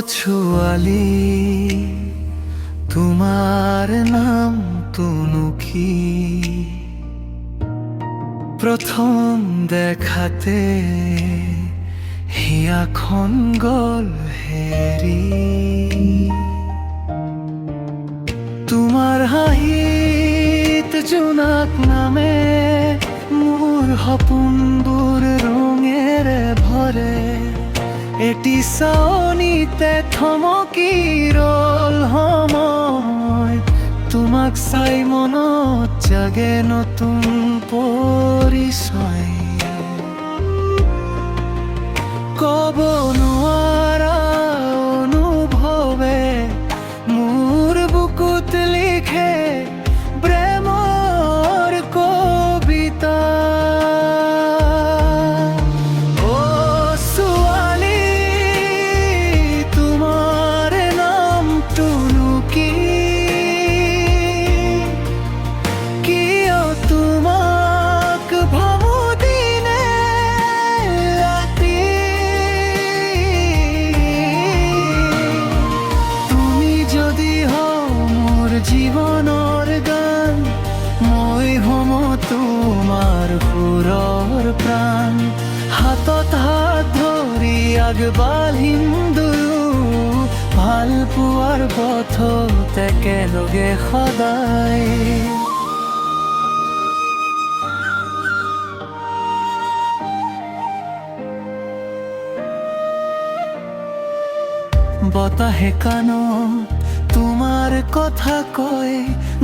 ছোৱালী তোমাৰ নাম তুনুকি প্ৰথম দেখাতে হিয়াখন গল হেৰি তোমাৰ হাঁহিত জোনাক নামে মোৰ সপোনবোৰ ৰঙেৰে ভৰে এটি চাৱনিতে থমকি ৰল সময় তোমাক চাই মনত জাগে নতুন পৰিচয় ক'ব নোৱাৰা অনুভৱে মোৰ বুকুত লিখে প্ৰেমৰ কবিতা জীৱনৰ গান মই হম তোমাৰ সুৰৰ প্ৰাণ হাতত হাত ধৰি আগবাঢ়িম দুয়ো ভাল পোৱাৰ পথত একেলগে সদায় বতাহে কাণত তোমাৰ কথা কয়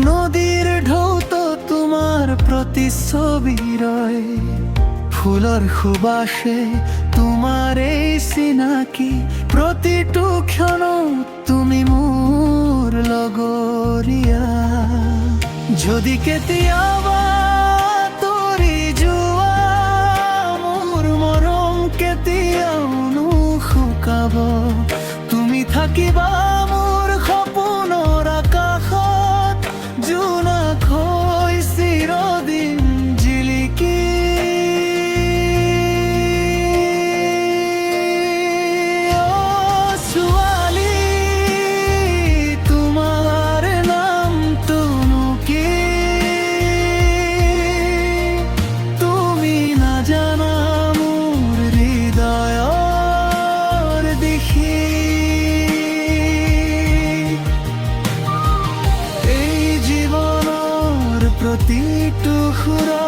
নদীৰ ঢৌতো তোমাৰ প্ৰতিচ্ছবি ৰয় ফুলৰ সুবাসে তোমাৰ এই চিনাকি প্ৰতিটো ক্ষণত তুমি মোৰ লগৰীয়া যদি কেতিয়াবা তৰি যোৱা মোৰ মৰম কেতিয়াও নুশুকাব তুমি থাকিবা মোৰ সপোনৰ আকাশত জোনাক হৈ চিৰদিন জিলিকি ছোৱালী তোমাৰ নাম তুনুকি তুমি নাজানা মোৰ হৃদয়ৰ দিশি প্ৰতিটো সুৰা